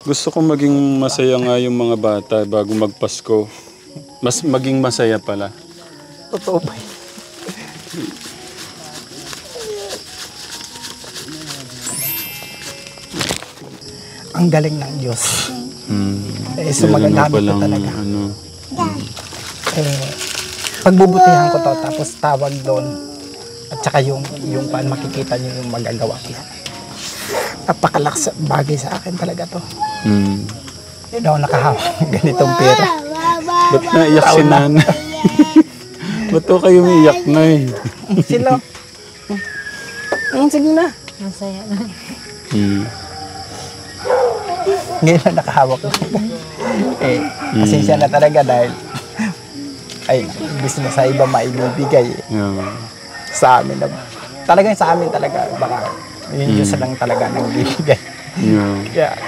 Gusto ko maging masaya nga yung mga bata bago magpasko. Mas maging masaya pala. Totoo ba? Ang galing ng Diyos. Sumagamit ko talaga. Pagbubutihan ko to, tapos tawag doon. At saka yung makikita niyo yung magagawa ko. Napakalakas bagay sa akin talaga to. Hindi ako nakahawak ng ganitong pera. Ba't naiyak si Nana? Ba't ko kayo umiyak na eh? Sila. Sige na. Masaya na. Ngayon na nakahawak ko. Pasensya na talaga dahil imbis na sa iba maibibigay sa amin. Talagang sa amin talaga. Baka yung Diyos lang talaga nang bibigay. Kaya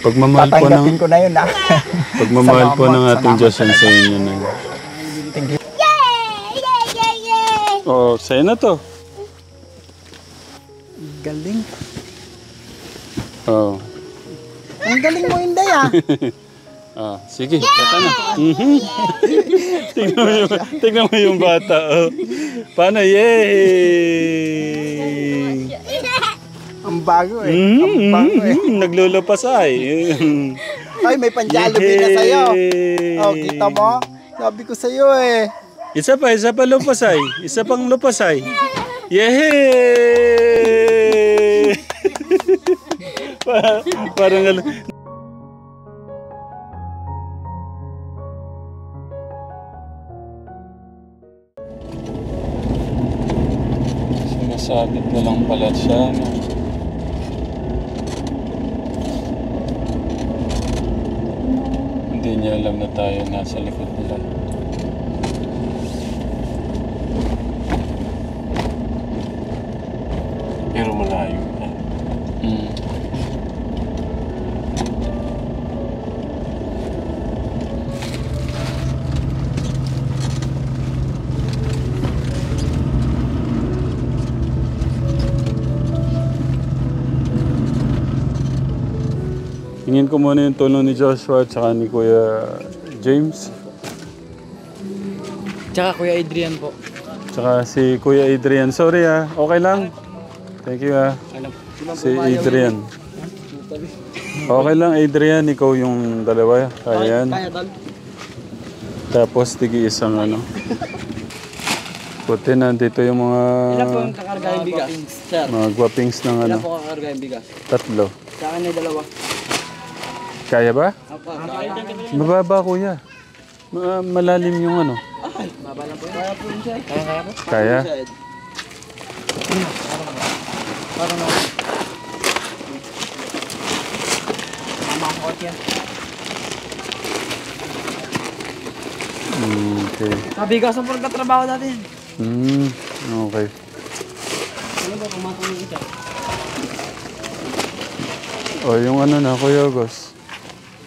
pagmamahal po ng ko na yun pagmamahal po ng ating Diyos yan sa inyo na. Thank you. Oh, sa'yo na to. Galing. Oh. Ang galing mo, Inday Sige, kata na. Tingnan mo yung bata. Oh. Paano? Yay! Ang bago Ang bago Naglulupas ay. Ay, may panjalobi na sa'yo. Oh, kita mo? Sabi ko sa'yo Isa pa lupasay. Isa pang lupasay. Yay! Parang sinasabit na lang pala siya. Hindi niya alam na tayo nasa likod nila. Pero malayo na. Hingin ko muna yung tulong ni Joshua at saka ni Kuya James. Tsaka Kuya Adrian po. Tsaka si Kuya Adrian. Sorry okay lang. Thank you Si Adrian. Okay lang Adrian, ikaw yung dalawa. Kaya yan. Tapos tigi isang Puti nandito yung mga Ilan po ang kakargahin bigas? Sir. mga guwapings ng Ilan po ang kakargahin bigas? 3. Sa akin ay 2. Kaya ba? Kaya. Mababa kuya. Malalim yung Baba lang po yun. Kaya po yun siya. Kaya po? Kaya? Parang na. Mamakot yan. Okay. Nabigas ang pagkatrabaho natin. Okay. Ano ba pumatong yung isa? O yung na Kuya August.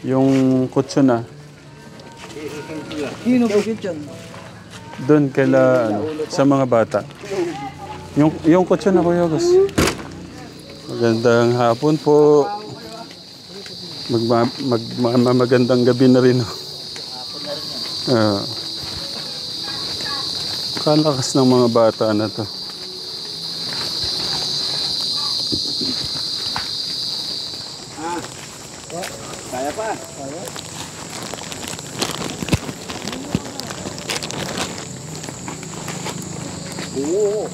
Yung kutso na. Sino po kitchen? Doon kaila sa mga bata. Yung kutso na Kuya August. Magandang hapon po. Magandang gabi na rin. Kalakas ng mga bata na to. Kaya pa. Kaya. Oo.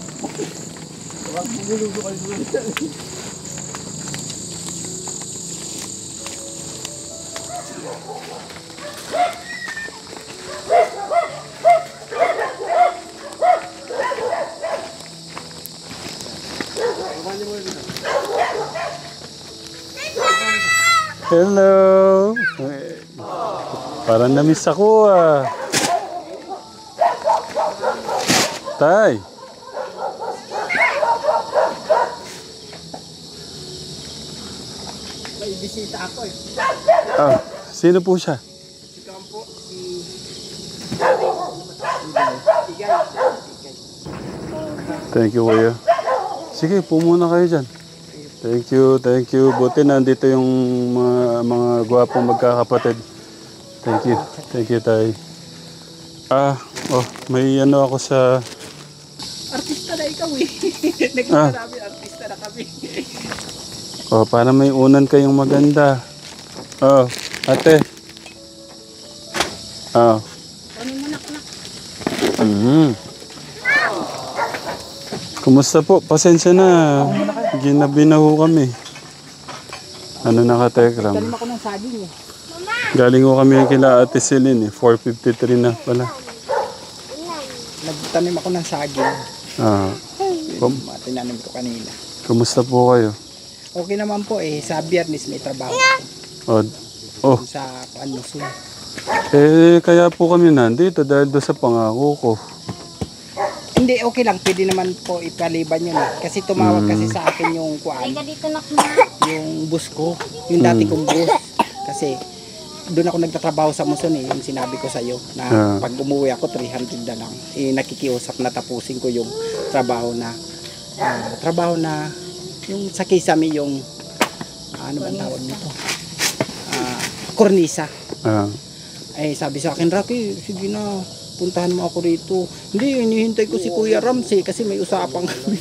Bakit bumulugo kayo sa Hello! Parang namiss ako Tay! May bisita ako Sino po siya? Si Kampo, si Thank you, Kuya. Sige, po muna kayo dyan. Thank you, thank you. Buti nandito yung mga gwapong magkakapatid. Thank you, tay. May ano ako sa... Artista na ikaw eh. Nagkakarabi, artista na kami. Para may unan kayong maganda. Ate. Kumusta po? Pasensya na. Ginabi na ho kami. Ano na ka, Tekram? Tanim ako ng saging eh. Galing ho kami kila Ate Celine eh. 4:53 na pala. Nagtanim ako ng saging. Tinanim ko kanina. Kumusta po kayo? Okay naman po eh. Sa Biyernes may trabaho. Sa Luzon. Kaya po kami nandito dahil doon sa pangako ko. Hindi, okay lang. Pwede naman po ipaliban yun eh. Kasi tumawag kasi sa akin yung yung bus ko. Yung dati kong bus. Kasi doon ako nagtatrabaho sa Muson eh. Yung sinabi ko sa'yo na pag umuwi ako 300 na lang. Nakikiusap na tapusin ko yung trabaho na yung sa Kisame yung ano ba tawag nito? Kornisa. Sabi sa akin, Rocky, sige na, puntahan mo ako rito. Hindi, hinihintay ko si Kuya Ramsey kasi may usapang kami.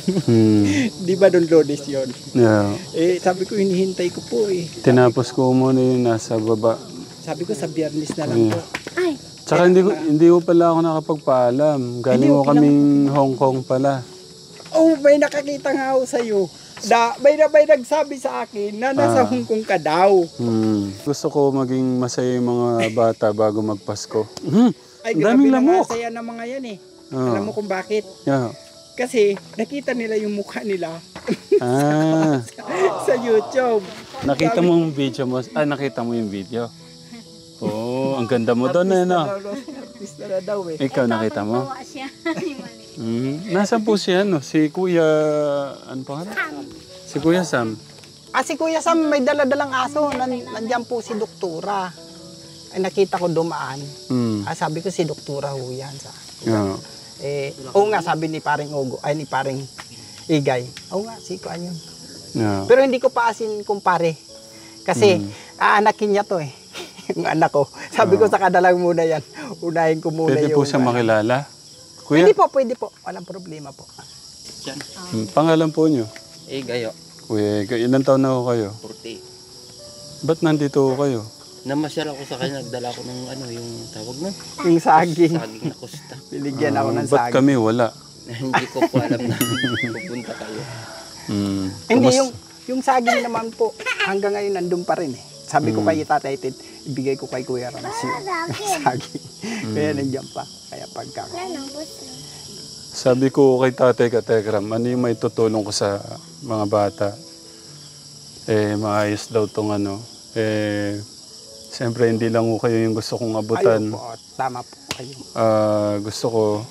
Di ba doon Lodes yun? Yeah. Sabi ko, hinihintay ko po eh. Tinapos ko muna yung nasa baba. Sabi ko sa Biyernes na lang po. Tsaka hindi ko pala ako nakapagpaalam. Galing ko kaming Hong Kong pala. May nakakita nga ako sa'yo. May nagsabi sa akin na nasa Hong Kong ka daw. Gusto ko maging masaya yung mga bata bago magpasko. Ay, grabe na masaya ng mga yan eh. Alam mo kung bakit? Yeah. Kasi nakita nila yung mukha nila sa YouTube. Nakita mo yung video mo? Nakita mo yung video? Ang ganda mo doon no? Artista na daw eh. Ikaw nakita mo? Nasaan po siya, no? Si Kuya... Ano pa nga? Si Kuya Sam. Si Kuya Sam may dala-dalang aso. Nandiyan po si Doktora. Nakita ko dumaan. Sabi ko si Doktora ho yan. Nga sabi ni paring Ogo, ni paring Igay. Nga, si Kuan yun. Pero hindi ko pa asin kumpare. Kasi aanakin niya to eh. Yung anak ko. Sabi ko sa kadalang muna yan. Unahin ko muna Pwede po siya makilala? Kuya? Pwede po. Walang problema po. Pangalan po niyo? Gayo. Kuya, ilan taon na ho kayo? 40. Ba't nandito ho kayo? Namasyal ako sa kanya, nagdala ako ng yung tawag na? Yung saging. Saging na kusta. Binigyan ako ng Ba't saging. kami wala? Hindi ko po alam na pupunta kayo. Hindi, yung saging naman po, hanggang ngayon nandun pa rin eh. Sabi ko kay Tatay Ted, ibigay ko kay Kuya Ramsey yung saging. Kaya nandiyan pa. Kaya pagka. Sabi ko kay Tatay Katekram, ano yung may tutulong ko sa mga bata? Maayos daw tong ano. Siyempre hindi lang ko kayo yung gusto kong abutan. Ayun po, tama po kayo. Gusto ko,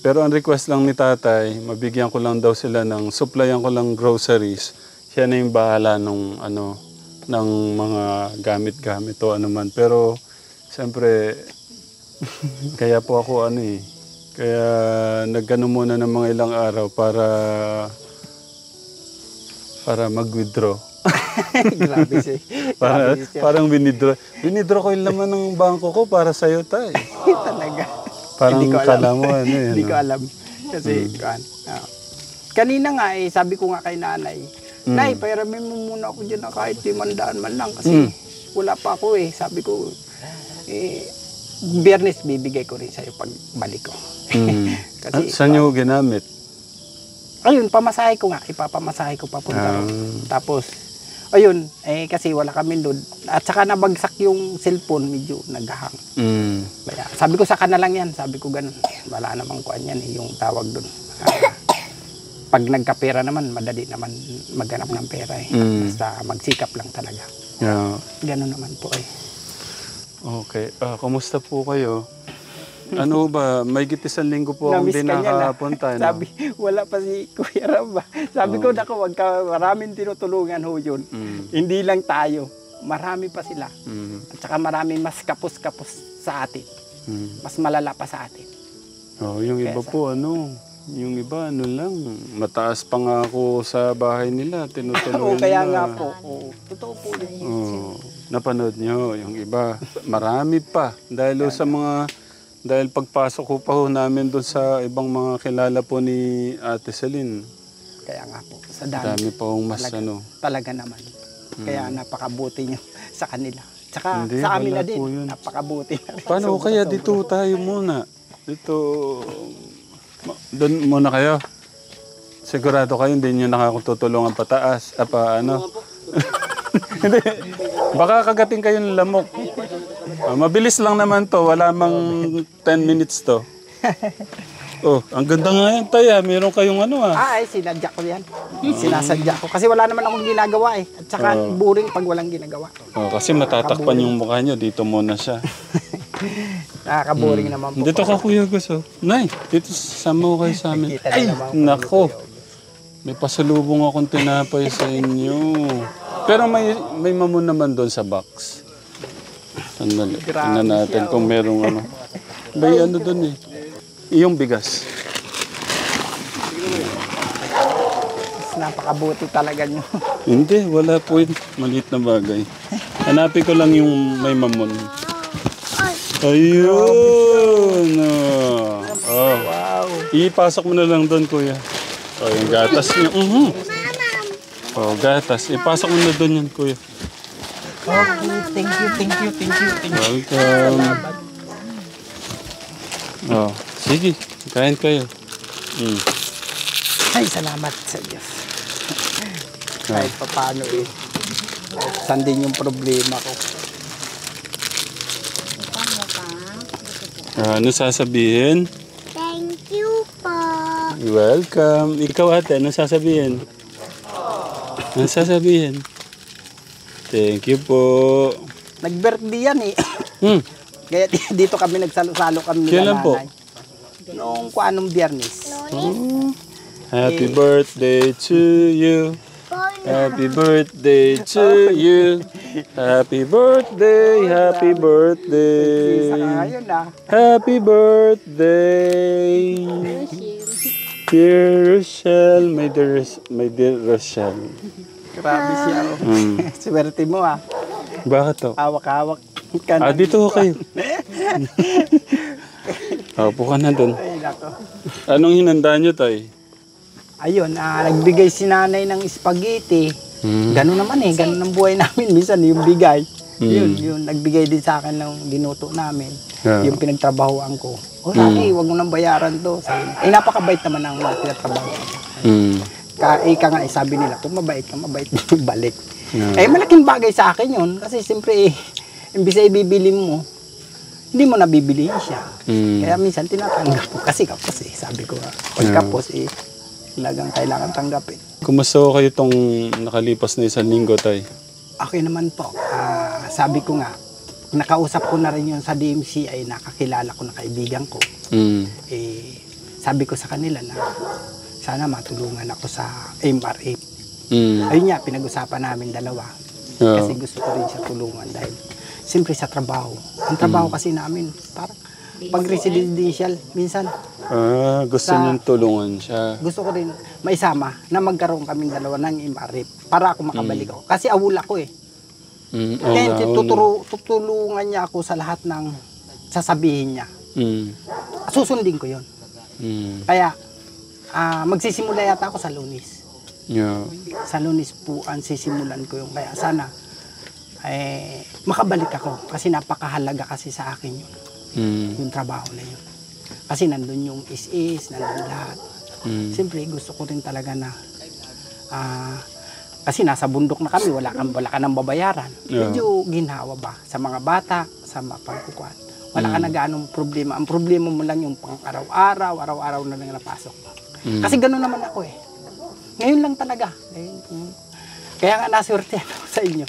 pero ang request lang ni Tatay, mabigyan ko lang daw sila ng, supplyan ko lang groceries. Siya na yung bahala nung ng mga gamit-gamit o ano man. Pero, siyempre, kaya po ako kaya nagano muna ng mga ilang araw para mag-withdraw. Grabe siya. Parang winidraw ko yung laman ng bangko ko para sa'yo, Tay. Talaga. Parang Hindi ko alam. kala mo Hindi ko alam. Kasi, kanina nga sabi ko nga kay nanay, Nay, pairamin mo muna ako dyan na kahit 500 man lang kasi wala pa ako eh. Sabi ko, Biyernes bibigay ko rin sa'yo pag balik ko. Kasi, saan nyo ginamit? Ayun, pamasahe ko nga. Ipapamasahe ko papunta. Tapos, ayun, kasi wala kami doon. At saka nabagsak yung cellphone, medyo naghahang. Kaya, sabi ko sa kanila lang yan. Sabi ko ganun. Wala namang kuan yan yung tawag doon. Pag nagkapera naman, madali naman maghanap ng pera eh. Basta magsikap lang talaga. Yeah. Ganun naman po eh. Okay. Kumusta po kayo? Ano ba? May isang linggo po akong hindi nakapunta. Sabi, wala pa si Kuya Ramba. Sabi ko, naku, maraming tinutulungan ho yun. Hindi lang tayo. Marami pa sila. At saka marami mas kapos-kapos sa atin. Mas malala pa sa atin. Yung iba po, Yung iba, ano lang, mataas pa nga ako sa bahay nila, Oo, tinutuloy kaya nila. nga po. Oo, totoo po yun. Oo. Napanood nyo, yung iba. Marami pa. Dahil sa mga, dahil pagpasok ko pa ho namin doon sa ibang mga kilala po ni Ate Celine. Kaya nga po, sa dami. Dami pa hong mas Talaga, ano. talaga naman. Kaya napakabuti nyo sa kanila. Tsaka Hindi, sa amin wala na din, po yun. napakabuti na. Paano kaya dito tayo muna? Dito, doon muna kayo. Sigurado kayo, hindi nyo nakakututulungan pataas. Ano? Hindi. Baka kagating kayo ng lamok. Mabilis lang naman to. Wala mang 10 minutes to. Oh, ang ganda nga yan, Taya. Meron kayong ano Ay, sinadya ko yan. Sinasadya ko. Kasi wala naman akong ginagawa eh. At saka boring pag walang ginagawa. Oh, kasi matatakpan yung mukha nyo. Dito muna siya. Nakaka-boring naman po. Dito ka, Kuya Gus. Nay, dito sama ko kayo sa amin. Kita na Ay, naman po. nako. May pasalubong akong tinapay sa inyo. Pero may mamon naman doon sa box. Sandali. Tingnan natin kung merong ano. May ano doon eh. Iyong bigas. Napakabuti talaga nyo. Hindi, wala po yun. Maliit na bagay. Hanapin ko lang yung may mamon. Ayun! Oh. Wow. Ipasok mo na lang doon, Kuya. Oh, yung gatas niyo. Oh, gatas. Ipasok mo na doon yan, Kuya. Okay, thank you. Welcome. Oh, sige. Kain kayo. Ay, salamat sa Diyos. Kahit pa paano eh. Kahit saan din yung problema ko. Ano sasabihin? Thank you po. Welcome. Ikaw ate, ano sasabihin? Ano sasabihin? Thank you po. Nag-birthday yan eh. Kaya dito kami nagsalo-salo kami nila Kailan po? nanay. Noong anong Biyernes. Happy birthday to you. Happy birthday to you. Happy birthday, happy Isa birthday. ka ngayon ah. Happy birthday. Dear Rochelle, my dear Rochelle. Grabe siya. Oh. Swerte mo ah. Bakit to? Hawak-hawak ka na. Dito ho kayo. Upo ka na dun. Ay, nako. Anong hinanda nyo, Tay? Ayun, nagbigay si nanay ng spaghetti. Ganun naman eh, ganun ang buhay namin. Minsan yung bigay. Yun, nagbigay din sa akin ng dinuto namin. Yeah. Yung pinagtrabahoan ko. O Rocky, wag mo nang bayaran to. Sabi, napakabait naman ang mga pinagtrabahoan ko. Ika nga, sabi nila, kung mabait ka, mabait din balik. Yeah. Malaking bagay sa akin yun. Kasi siyempre, imbis ay bibili mo, hindi mo nabibili siya. Kaya minsan tinatanggap ko. Kasi kapos eh, sabi ko nga. Pag kapos eh, talagang kailangan tanggapin. Kumusta ho kayo itong nakalipas na 1 linggo, Tay? Okay naman po. Sabi ko nga, nakausap ko na rin yun sa DMC ay nakakilala ko na kaibigan ko. Sabi ko sa kanila na sana matulungan ako sa MRA. Ayun nga, pinag-usapan namin dalawa. Kasi gusto ko rin siya tulungan dahil siyempre sa trabaho. Ang trabaho kasi namin, parang pag residential, minsan Gusto niyong tulungan siya. gusto ko rin maisama na magkaroon kaming dalawa ng MRA para ako makabalik ako. Kasi awul ako eh. Kaya tutulungan niya ako sa lahat ng sasabihin niya. Susundin ko yon. Kaya magsisimula yata ako sa Lunes. Yeah. Sa Lunes po ang sisimulan ko yung kaya sana makabalik ako kasi napakahalaga kasi sa akin yun. Yung trabaho na yun. Kasi nandun yung is, nandun lahat. Siyempre gusto ko rin talaga na kasi nasa bundok na kami, wala ka nang babayaran. Medyo ginhawa ba sa mga bata, sa mga pagkukuhan. Wala ka na ganong problema. Ang problema mo lang yung pang araw-araw na lang napasok. Kasi gano'n naman ako eh. Ngayon lang talaga. Kaya nga naswerte ako sa inyo.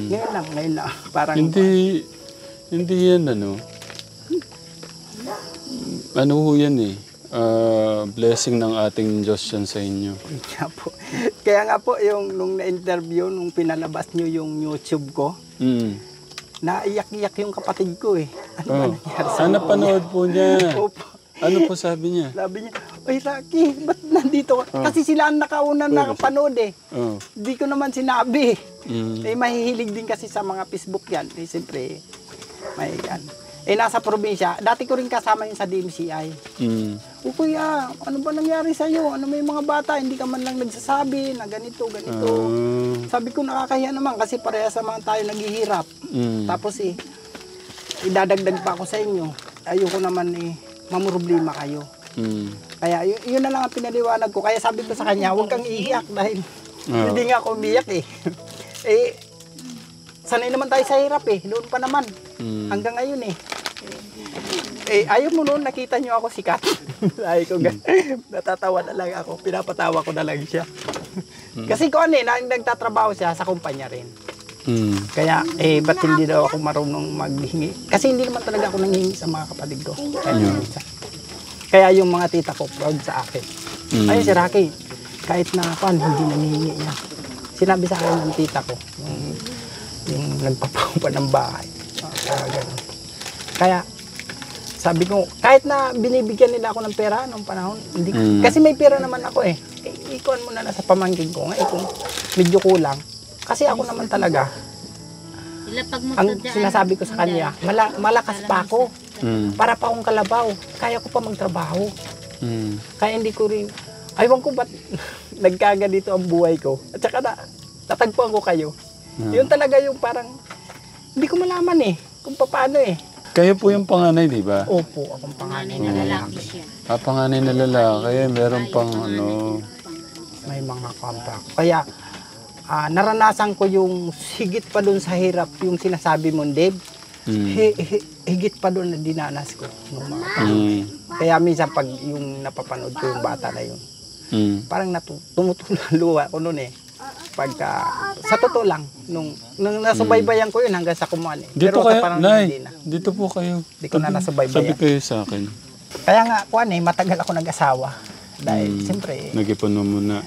Ngayon lang. Parang, Hindi yan ano ho yan eh. Blessing ng ating Diyos yan sa inyo. Kaya nga po, yung nung na-interview, nung pinalabas nyo yung YouTube ko, naiyak-iyak yung kapatid ko eh. Ano ba nangyari sa Napanood po niya. Opo. Ano po sabi niya? Sabi niya, Ay, Rocky, ba't nandito ka? Kasi sila ang nakauna nakapanood eh. Oh. Di ko naman sinabi. Mm. Eh, mahihilig din kasi sa mga Facebook yan. Eh, siyempre, may yan. Eh, nasa probinsya, dati ko rin kasama yun sa DMCI. Mm. O kuya, ano ba nangyari sa'yo? Ano may mga bata, hindi ka man lang nagsasabi na ganito, ganito. Sabi ko, nakakahiya naman kasi parehas naman tayo naghihirap. Mm. Tapos idadagdag pa ako sa inyo. Ayoko naman mamroblema kayo. Mm. Kaya yun na lang ang pinaliwanag ko. Kaya sabi ko sa kanya, huwag kang iiyak dahil hindi nga ako umiyak eh. Sanay naman tayo sa hirap eh. Noon pa naman. Hanggang ngayon eh. Ayaw mo noon, nakita nyo ako sikat. Ay ko, natatawa na lang ako. Pinapatawa ko na lang siya. Kasi kung nagtatrabaho siya sa kumpanya rin. Kaya, ba't hindi daw ako marunong maghingi? Kasi hindi naman talaga ako nanghingi sa mga kapatid ko. Kaya yung mga tita ko, proud sa akin. Ayun si Rocky, kahit na hindi nanghingi niya. Sinabi sa akin ng tita ko, yung nagpapaupa ng bahay. Kaya, sabi ko, kahit na binibigyan nila ako ng pera noong panahon, hindi, kasi may pera naman ako eh. Ikuan mo na sa pamangkin ko. Ngayon, kung medyo kulang, kasi ako naman talaga, ang sinasabi ko sa kanya, malakas pa ako. Para pa akong kalabaw. Kaya ko pa magtrabaho. Kaya hindi ko rin, aywan ko ba't nagkaganito ang buhay ko. At saka natagpuan ko kayo. Yun talaga yung parang, hindi ko malaman eh, kung paano eh. Kayo po yung panganay, di ba? Opo, akong panganay na lalaki siya. Panganay na lalaki, meron pang May mga kampa. Kaya, naranasan ko yung higit pa doon sa hirap, yung sinasabi mo, Dave. Higit pa doon na dinanas ko. Kaya minsan pag yung napapanood ko yung bata na yun, parang tumutulan luha ko noon eh. Pagka, sa totoo lang, nung nasubaybayan ko yun hanggang sa kumuhan eh. Dito Pero kayo, parang Nay, hindi na. dito po kayo. Hindi ko na nasubaybayan. Sabi kayo sa akin. Kaya nga, matagal ako nag-asawa. Dahil, siyempre, nag-ipon mo muna.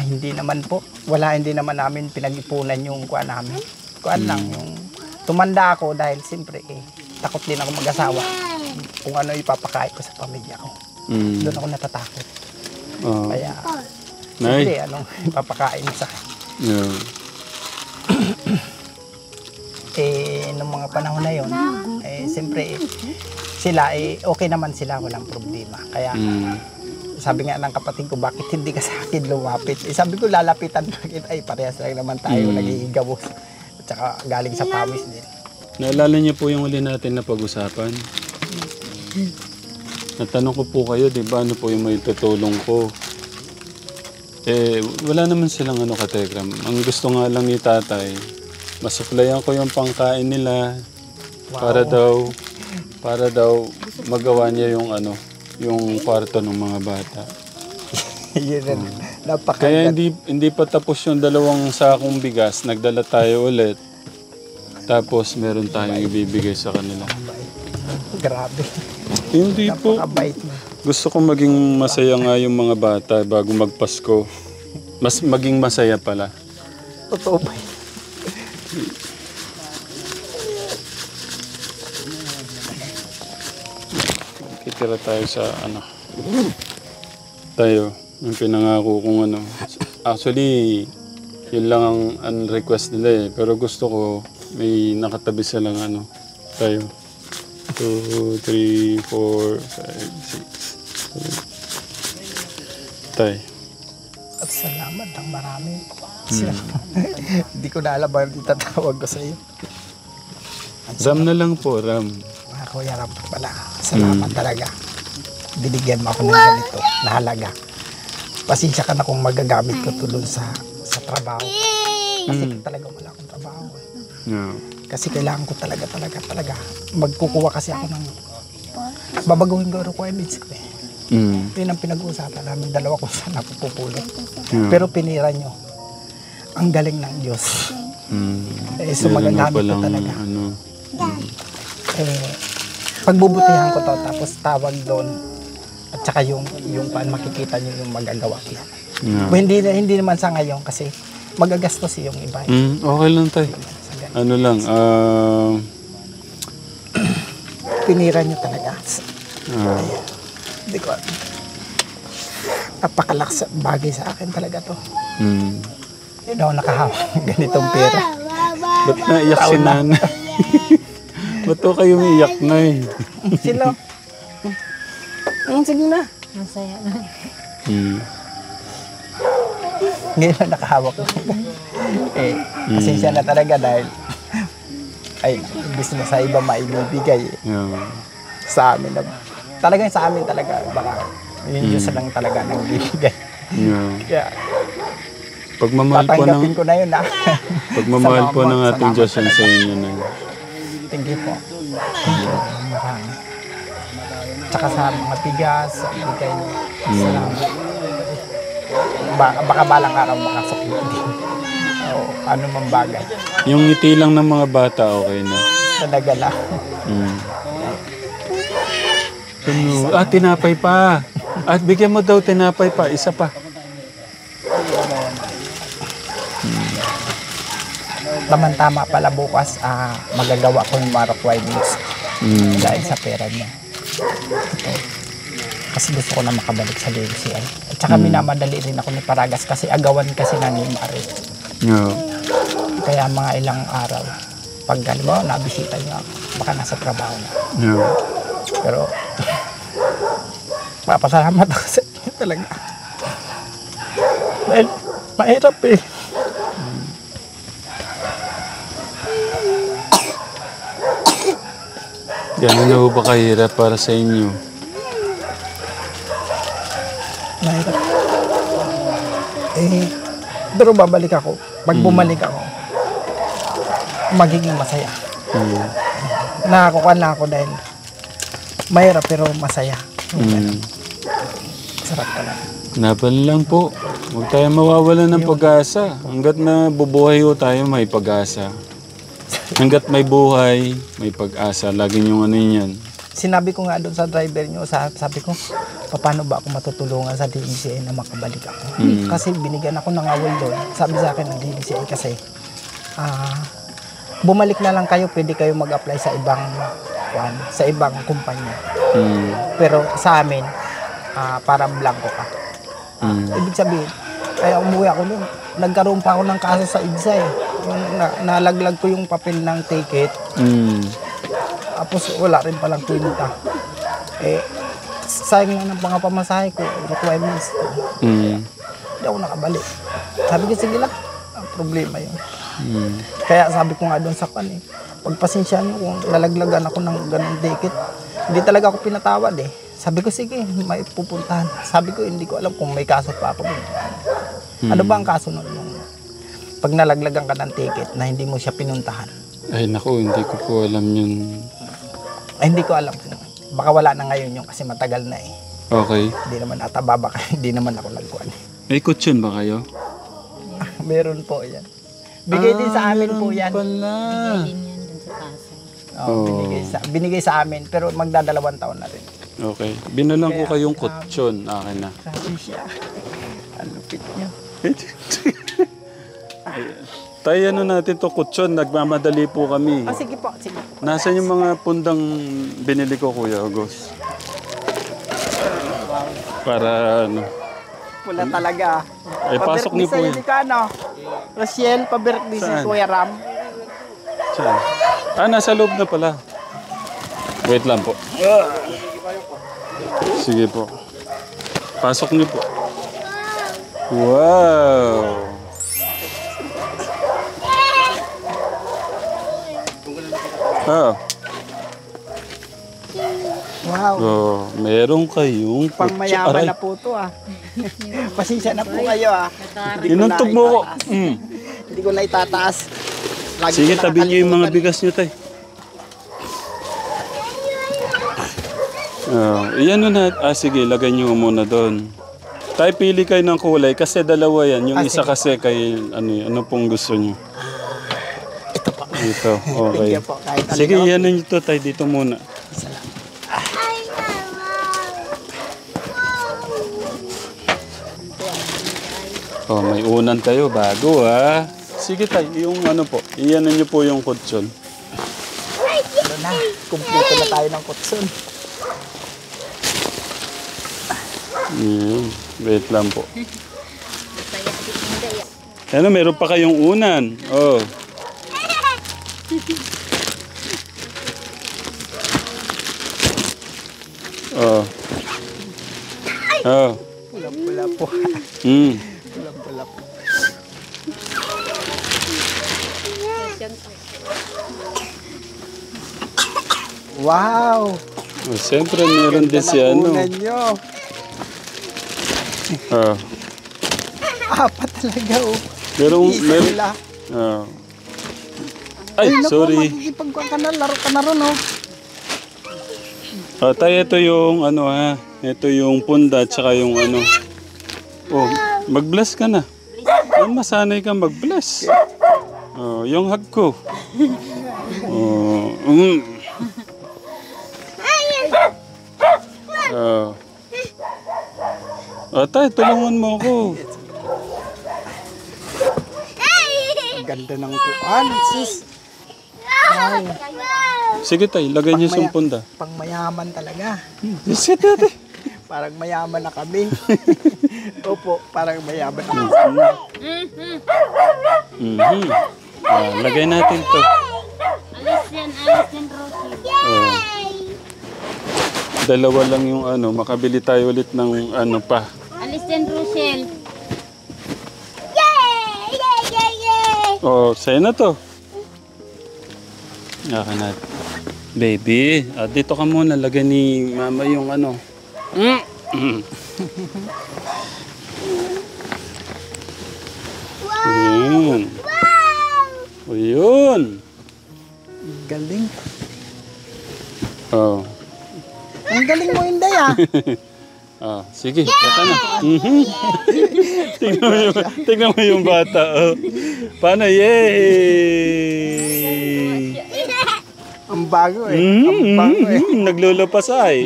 hindi naman po. Hindi naman namin pinag-ipunan yung kuha namin. Kuha lang, yung tumanda ako dahil siyempre, takot din ako mag-asawa. Kung ano ipapakain ko sa pamilya ko. Doon ako natatakot. Kaya, siyempre, anong ipapakain sa akin. Nung mga panahon na yun, siyempre, sila, okay naman sila, walang problema. Kaya, sabi nga ng kapatid ko, bakit hindi ka sa akin lumapit? Sabi ko, lalapitan bakit? Parehas lang naman tayo, nag-iigabos. At saka galing sa pawis din. Naalala niyo po yung uli natin na pag-usapan? Natanong ko po kayo, di ba, ano po yung may tutulong ko? Wala naman silang katekram. Ang gusto nga lang ni tatay, masuplayan ko yung pangkain nila para daw magawa niya yung yung kwarto ng mga bata. Yun na, Kaya hindi pa tapos yung 2 sakong bigas, nagdala tayo ulit. Tapos meron tayong ibibigay sa kanila. Grabe. Hindi po. Napakabait mo. Gusto ko maging masaya nga yung mga bata bago magpasko. Mas maging masaya pala. Totoo ba? Kitira tayo sa tayo, yung pinangako kong Actually, yun lang ang request nila eh. Pero gusto ko, may nakatabi silang tayo. 2, 3, 4, 5, 6, 7. Tay. At salamat ng marami. Hindi ko na alam ba itatawag ko sa iyo. Ram na lang po, Ram. Mga kuya Ram pala. Salamat talaga. Binigyan mo ako ng ganito na halaga. Pasensya ka na kung magagamit ko ito doon sa trabaho. Kasi talaga wala akong trabaho eh. Yeah. Kasi kailangan ko talaga. Magkukuha kasi ako ng babaguhin ko requirements ko eh. Yun ang pinag-uusapan namin, 2 kung saan ako pupulot. Pero pinira nyo. Ang galing ng Diyos. So magagamit ko talaga. Pagbubutihan ko to, tapos tawag doon. At saka yung makikita nyo yung magagawa ko. Hindi naman sa ngayon kasi magagastos yung iba. Okay lang tayo. Pinira nyo talaga. Hindi ko Napakalakas bagay sa akin talaga to. Hmm. Hindi ako nakahawak ng ganitong pera. Ba't naiyak si nanay? Ba't to kayo umiiyak na eh? Sila. Sige na. Masaya na. Hmm. Ngayon lang nakahawak ko. Pasensya na talaga dahil ay, imbis na sa iba maibibigay Yeah. sa amin. Talagang sa amin talaga. Baka yung Diyos lang talaga nang bibigay. Yeah. Kaya Pagmamahal po ng tatanggapin ko na yun pagmamahal po ng ating Salamat Diyos yun sa inyo na. Thank you po. Marami. Tsaka sa mga bigas, sa bigay niyo. Salamat. Baka balang araw makasakit din. O ano mang bagay. Yung ngiti lang ng mga bata, okay na. Talaga lang. Mm. Tinapay pa. At bigyan mo daw tinapay pa. Isa pa. Tama-tama pala bukas, magagawa ko yung mga requirements dahil sa pera niya. Ito. Kasi gusto ko na makabalik sa DMCI. At saka minamadali rin ako ni Paragas kasi agawan kasi na ni Mari. Yeah. Kaya mga ilang araw, pag halimbawa nabisita niya ako, baka nasa trabaho na. Yeah. Pero, papasalamat ako sa inyo talaga. Dahil, mahirap eh. Gano'n na ba kahirap para sa inyo? Mahirap. Pero babalik ako. Pag bumalik ako, magiging masaya. Nakakuha na ako dahil mahirap pero masaya. Sarap ka lang. Laban lang po. Huwag tayo mawawalan ng pag-asa. Hanggat na bubuhay ho tayo, may pag-asa. Hanggat may buhay, may pag-asa. Lagi niyong ano yan. Sinabi ko nga doon sa driver nyo, sabi ko, paano ba ako matutulungan sa DMCA na makabalik ako? Kasi binigyan ako ng awol doon. Sabi sa akin ng DMCA kasi, bumalik na lang kayo, pwede kayo mag-apply sa ibang kumpanya. Pero sa amin, parang blanco ka. Ibig sabihin, kaya umuwi ako noon. Nagkaroon pa ako ng kaso sa EDSA eh. Yung nalaglag ko yung papel ng ticket. Tapos wala rin palang kwenta. Sayang na ng mga pamasahe ko, requirements ko. Hindi ako nakabalik. Sabi ko, sige lang. Ang problema yun. Kaya sabi ko nga doon sa kan pagpasensya nyo kung lalaglagan ako ng ganong ticket. Hindi talaga ako pinatawad eh. Sabi ko, sige, may pupuntahan. Sabi ko, hindi ko alam kung may kaso pa ako. Ano ba ang kaso nun? Pag nalaglagan ka ng ticket na hindi mo siya pinuntahan. Ay naku, hindi ko po alam yun. Ay, hindi ko alam. Baka wala na ngayon yun kasi matagal na eh. Okay. Hindi naman ataba, baka hindi naman ako nagkuhan. May kutsyon ba kayo? Meron po yan. Bigay din sa amin po yan. Pala. Din yan dun sa kaso. Binigay sa amin pero magdadalawang taon na rin. Okay. Binalang ko kayong kutsyon. Akin na. Sabi siya. Ang lupit niya. Tayo ano natin to kutsyon. Nagmamadali po kami. Sige po, sige po. Nasaan yung mga pundang binili ko, Kuya August? Para ano. Pula talaga. Pasok niyo po yun. yun. Rachel, pabirthday si Saan? Kuya Ram. Saan? Nasa loob na pala. Wait lang po. Sige po. Pasok niyo po. Wow! Wow. Oh, meron kayong Pangmayaman Aray, na po to Pasensya na po kayo Inuntog mo ko. Hindi ko na itataas. Lagi Sige, ko tabi niyo yung mga nakakalimutan. bigas niyo, tay. Iyan na. Sige, lagay niyo muna doon. Tay, pili kayo ng kulay kasi dalawa yan. Yung isa sige. kasi kay ano pong gusto niyo. Ito po. Ito, okay. Thank you po. Kahit Sige, alin yan na nyo to, tay. Dito muna. Oh, may unan kayo bago Sige tay, yung ano po, iyan niyo po yung kutsyon. Ano na, kumpleto na tayo ng kutson. Yan. Wait lang po. Masaya si Inday. Ano, meron pa kayong unan. Oh. Oh. Oh. Pula-pula po. Mm. Pula-pula po. Wow! Oh, siyempre, meron din si ano. Unan nyo. Oh. Apat talaga oh. Meron, Isa meron. sila. Oh. Ay, Naku, sorry. magigipagkuhan ka na, laro ka na ron oh. Oh, tayo, ito yung ano ha. Ito yung punda tsaka yung ano. Oh, mag-bless ka na. Oh, masanay ka mag-bless. Oh, yung hug ko. Oh, Oh. Oh, tayo, tulungan mo ako. Ang ganda ng kuhan, sis. Ay, Sige tayo, lagay niyo sa punda. pang mayaman talaga. Sige tayo. Parang mayaman na kami. Opo, parang mayaman na kami. Mhm. Ah, lagay natin to. Alis yan, Rosie. Oh. Dalawa lang yung ano, makabili tayo ulit ng ano pa. Alis yan, Rochelle. Oh, sa'yo na to. Naka natin. Baby, dito ka muna. Lagay ni mama yung ano. Yun. O yun. Galing. Oh. Ang galing mo, Inday ah. Ah, sige, kata na. Mhm. tignan mo yung bata. Oh. Paano? Yay! Ang bago eh. Ang bago eh. Naglulupas ay.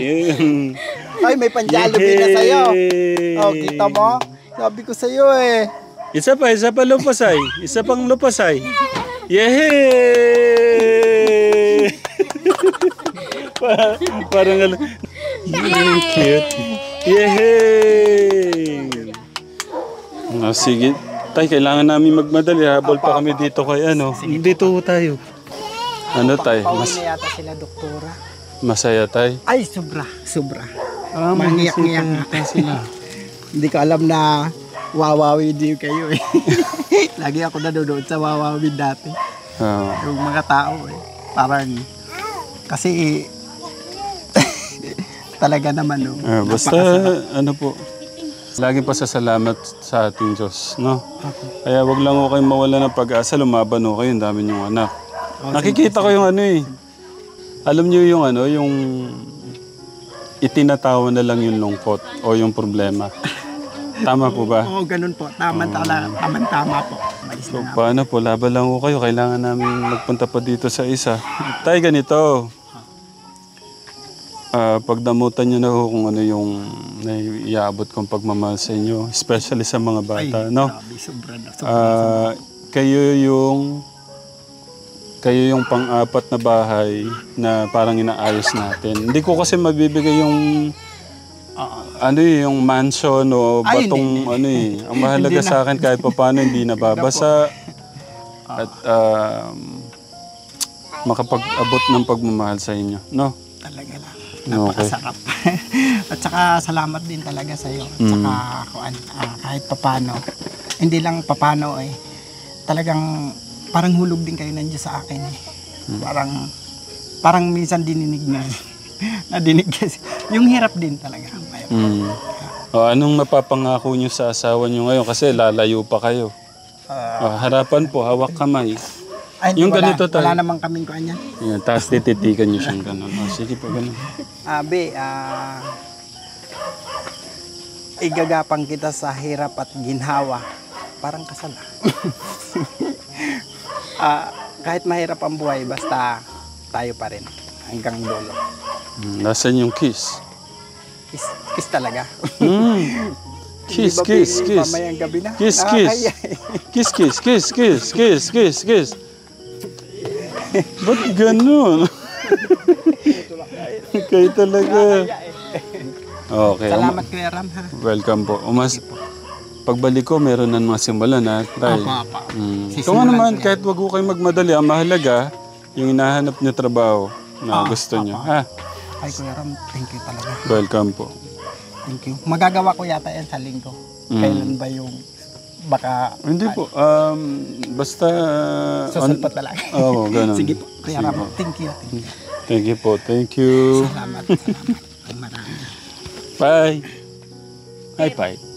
Ay, may panjalobi na sa'yo. Oh, kita mo? Sabi ko sa'yo eh. Isa pa lupasay. Isa pang lupasay. Yay! Parang ano. Cute. Yay! Ah, sige. Tay, kailangan namin magmadali. Habol pa kami dito kay ano. Dito tayo. Ano tay? Pauwi na yata sila, doktora. Masaya tay? Ay, sobra. Sobra. Ah, Mangiyak-ngiyak nga sila. Hindi ko alam na wawawi din kayo eh. Lagi ako nanonood sa wawawi dati. Ah. Yung mga tao eh. Parang, kasi talaga naman no. Basta ano po. Laging pasasalamat sa ating Diyos, no? Kaya wag lang ako kayong mawala ng pag-asa, lumaban ho kayo, ang dami niyong anak. Nakikita ko yung ano eh. Alam niyo yung ano, yung itinatawa na lang yung lungkot o yung problema. Tama po ba? Oo, ganun po. Tama po. Malis So, na nga. paano po? Laban lang ko kayo. Kailangan namin magpunta pa dito sa isa. Tay, ganito. Pagdamutan nyo na ho kung ano yung naiabot kong pagmamahal sa inyo. Especially sa mga bata, no? Grabe, sobra na. Kayo yung pang-apat na bahay na parang inaayos natin. Hindi ko kasi mabibigay yung yung mansion o Ay, batong hindi. ano eh. Ang mahalaga sa akin kahit pa paano hindi nababasa at makapag-abot ng pagmamahal sa inyo, no? Talaga lang. Okay. Napakasarap. At saka salamat din talaga sa iyo. At saka kahit papano, hindi lang papano eh. Talagang parang hulog din kayo ng Diyos sa akin eh. Parang minsan dininig na. Nadinig kasi. Yung hirap din talaga. O, anong mapapangako nyo sa asawa nyo ngayon? Kasi lalayo pa kayo. Harapan po, hawak kamay. Ay, Yung wala, ganito tayo. wala namang kaming kuan yan. Yan, tapos tititikan nyo siyang gano'n. Sige po, gano'n. Igagapang kita sa hirap at ginhawa. Parang kasal kahit mahirap ang buhay, basta tayo pa rin. Hanggang dulo. Nasaan yung kiss? Kiss talaga. Kiss, Hindi ba, kiss, kiss. Mamayang gabi na. Kiss, Nakakaya eh. Kiss, kiss, kiss, kiss, kiss, kiss, kiss. Ba't ganun? Kayo talaga. Okay. Salamat Kuya Ram ha. Welcome po. Pagbalik ko, meron na mga simulan ha. Tay. Apa. Ito nga Sisimulan naman, ko yan. kahit wag ko kayo magmadali, ang mahalaga, yung hinahanap niyo trabaho na gusto niyo. Ha? Ay Kuya Ram, thank you talaga. Welcome po. Thank you. Magagawa ko yata yan sa linggo. Kailan ba yung baka Hindi po. Basta... susulpot na lang. Oo, ganun. Sige po. Kuya Sige Ram, po. thank you. Thank you po. Thank you. Salamat. Ang marami. Bye. Hi, bye.